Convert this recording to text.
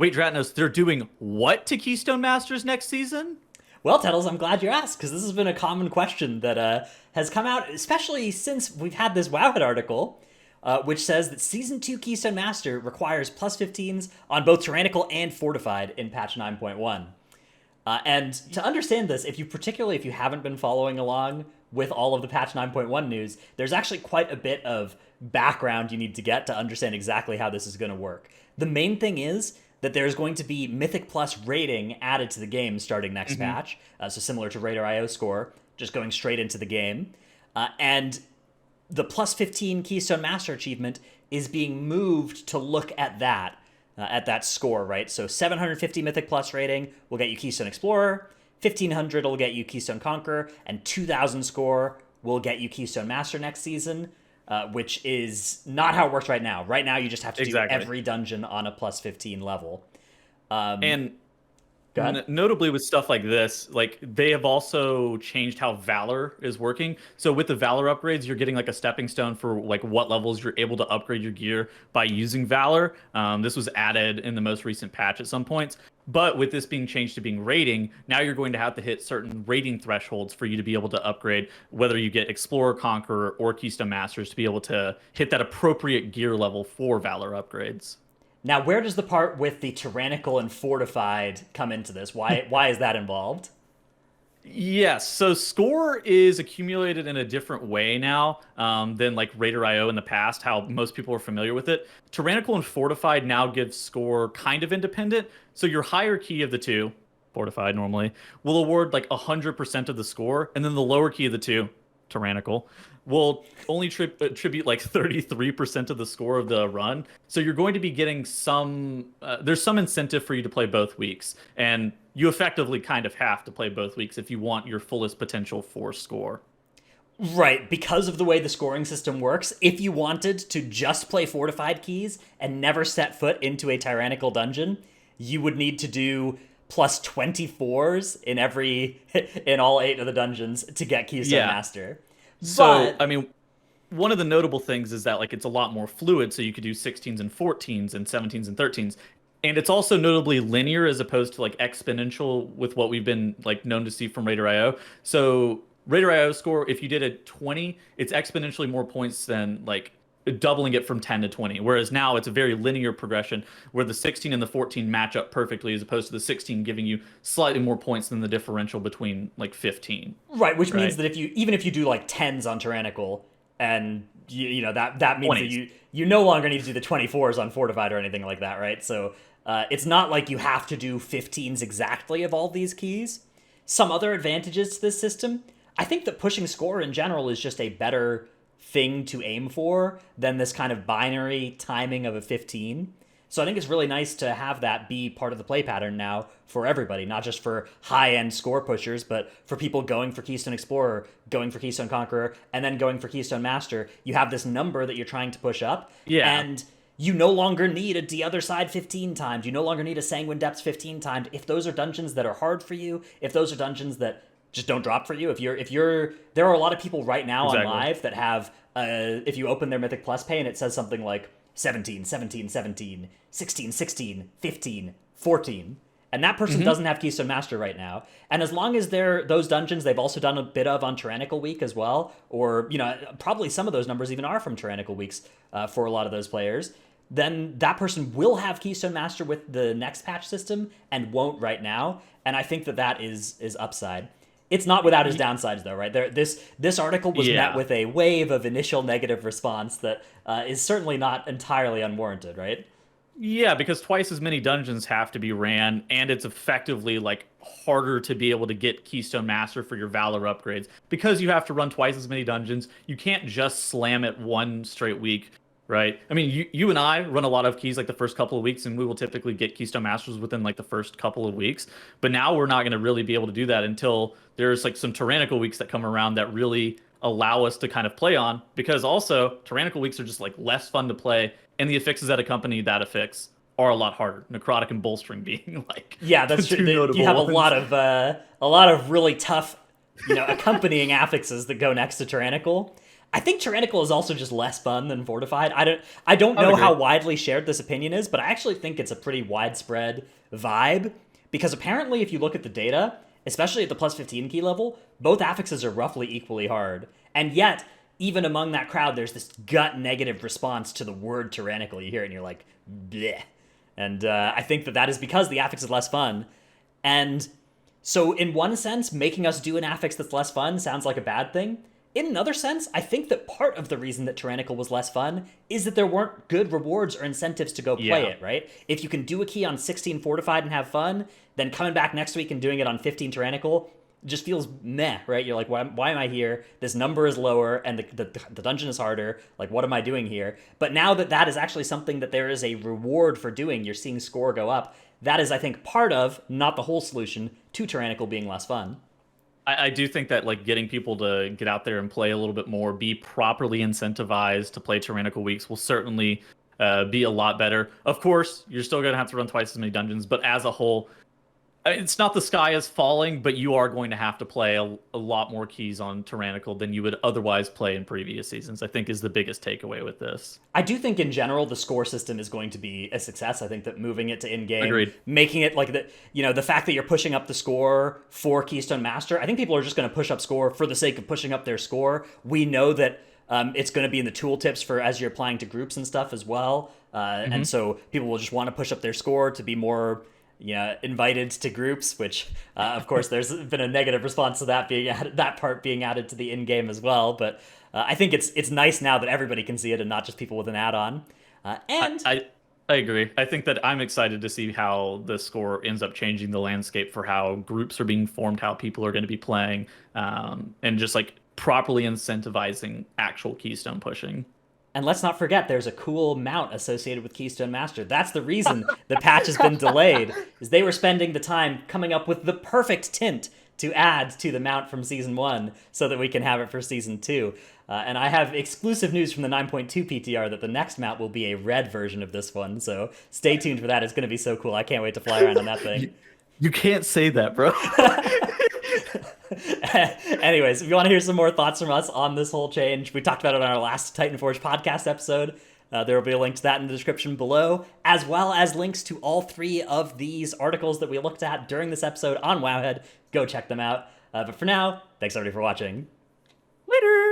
Wait, Dratnos, they're doing what to Keystone Masters next season? Well, Tettles, I'm glad you asked because this has been a common question that has come out, especially since we've had this Wowhead article, which says that Season 2 Keystone Master requires plus 15s on both Tyrannical and Fortified in patch 9.1. And to understand this, particularly if you haven't been following along with all of the patch 9.1 news, there's actually quite a bit of background you need to get to understand exactly how this is going to work. The main thing is that there's going to be Mythic Plus rating added to the game starting next patch. So similar to Raider IO score, just going straight into the game. And the plus 15 Keystone Master achievement is being moved to look at that score, right? So 750 Mythic Plus rating will get you Keystone Explorer, 1500 will get you Keystone Conqueror, and 2000 score will get you Keystone Master next season, which is not how it works right now. Right now, you just have to do every dungeon on a plus 15 level. And Go ahead. notably with stuff like this, like they have also changed how Valor is working. So with the Valor upgrades, you're getting like a stepping stone for like what levels you're able to upgrade your gear by using Valor. This was added in the most recent patch at some points. But with this being changed to being rating, now you're going to have to hit certain rating thresholds for you to be able to upgrade, whether you get Explorer, Conqueror, or Keystone Masters to be able to hit that appropriate gear level for Valor upgrades. Now, where does the part with the Tyrannical and Fortified come into this? Why is that involved? Yes, so score is accumulated in a different way now than like Raider IO in the past, how most people are familiar with it. Tyrannical and Fortified now gives score kind of independent. So your higher key of the two, Fortified normally, will award like 100% of the score, and then the lower key of the two, Tyrannical, will only attribute like 33% of the score of the run. So you're going to be getting there's some incentive for you to play both weeks. And you effectively kind of have to play both weeks if you want your fullest potential for score. Right, because of the way the scoring system works, if you wanted to just play Fortified keys and never set foot into a Tyrannical dungeon, you would need to do plus 24s in all 8 of the dungeons to get Keystone Master. So, I mean, one of the notable things is that like it's a lot more fluid, so you could do 16s and 14s and 17s and 13s. And it's also notably linear as opposed to like exponential with what we've been like known to see from Raider IO. So Raider IO score, if you did a 20, it's exponentially more points than like doubling it from 10 to 20. Whereas now it's a very linear progression where the 16 and the 14 match up perfectly as opposed to the 16 giving you slightly more points than the differential between like 15. Right, which means that even if you do like 10s on Tyrannical and you know that means 20s. That you no longer need to do the 24s on Fortified or anything like that, right? So it's not like you have to do 15s exactly of all these keys. Some other advantages to this system, I think that pushing score in general is just a better thing to aim for than this kind of binary timing of a 15. So I think it's really nice to have that be part of the play pattern now for everybody, not just for high-end score pushers, but for people going for Keystone Explorer, going for Keystone Conqueror, and then going for Keystone Master. You have this number that you're trying to push up, and you no longer need a The Other Side 15 times. You no longer need a Sanguine Depths 15 times. If those are dungeons that are hard for you, if those are dungeons that just don't drop for you, there are a lot of people right now on live that have, if you open their Mythic Plus pay and it says something like 17, 17, 17, 16, 16, 15, 14. And that person doesn't have Keystone Master right now. And as long as they're those dungeons, they've also done a bit of on Tyrannical Week as well. Or, probably some of those numbers even are from Tyrannical Weeks for a lot of those players. Then that person will have Keystone Master with the next patch system and won't right now. And I think that is upside. It's not without its downsides, though, right? This article was met with a wave of initial negative response that is certainly not entirely unwarranted, right? Yeah, because twice as many dungeons have to be ran, and it's effectively like harder to be able to get Keystone Master for your Valor upgrades. Because you have to run twice as many dungeons, you can't just slam it one straight week, right? I mean, you and I run a lot of keys like the first couple of weeks, and we will typically get Keystone Masters within like the first couple of weeks. But now we're not going to really be able to do that until there's like some Tyrannical weeks that come around that really allow us to kind of play on, because also Tyrannical weeks are just like less fun to play, and the affixes that accompany that affix are a lot harder. Necrotic and Bolstering being like that's true. You have a lot of really tough accompanying affixes that go next to Tyrannical. I think Tyrannical is also just less fun than Fortified. I don't I would know how agree. widely shared this opinion is, but I actually think it's a pretty widespread vibe because apparently if you look at the data, especially at the plus 15 key level, both affixes are roughly equally hard. And yet, even among that crowd, there's this gut negative response to the word Tyrannical. You hear it and you're like, bleh. And I think that is because the affix is less fun. And so, in one sense, making us do an affix that's less fun sounds like a bad thing. In another sense, I think that part of the reason that Tyrannical was less fun is that there weren't good rewards or incentives to go play Yeah. it, right? If you can do a key on 16 Fortified and have fun, then coming back next week and doing it on 15 Tyrannical just feels meh, right? You're like, why am I here? This number is lower and the dungeon is harder. Like, what am I doing here? But now that is actually something that there is a reward for doing, you're seeing score go up. That is, I think, part of, not the whole solution, to Tyrannical being less fun. I do think that like getting people to get out there and play a little bit more, be properly incentivized to play Tyrannical weeks will certainly be a lot better. Of course, you're still going to have to run twice as many dungeons, but as a whole, it's not the sky is falling, but you are going to have to play a lot more keys on Tyrannical than you would otherwise play in previous seasons, I think is the biggest takeaway with this. I do think in general the score system is going to be a success. I think that moving it to in-game, Agreed. making it like the fact that you're pushing up the score for Keystone Master, I think people are just going to push up score for the sake of pushing up their score. We know that it's going to be in the tooltips for as you're applying to groups and stuff as well. And so people will just want to push up their score to be more invited to groups, which of course there's been a negative response to that being added, that part being added to the in-game as well. But I think it's nice now that everybody can see it and not just people with an add-on. And I agree. I think that I'm excited to see how the score ends up changing the landscape for how groups are being formed, how people are going to be playing, and just like properly incentivizing actual Keystone pushing. And let's not forget, there's a cool mount associated with Keystone Master. That's the reason the patch has been delayed, is they were spending the time coming up with the perfect tint to add to the mount from Season 1 so that we can have it for Season 2. And I have exclusive news from the 9.2 PTR that the next mount will be a red version of this one, so stay tuned for that. It's going to be so cool. I can't wait to fly around on that thing. You can't say that, bro. Anyways, if you want to hear some more thoughts from us on this whole change, we talked about it on our last Titan Forge podcast episode. There will be a link to that in the description below, as well as links to all three of these articles that we looked at during this episode on Wowhead. Go check them out. But for now, thanks everybody for watching. Later.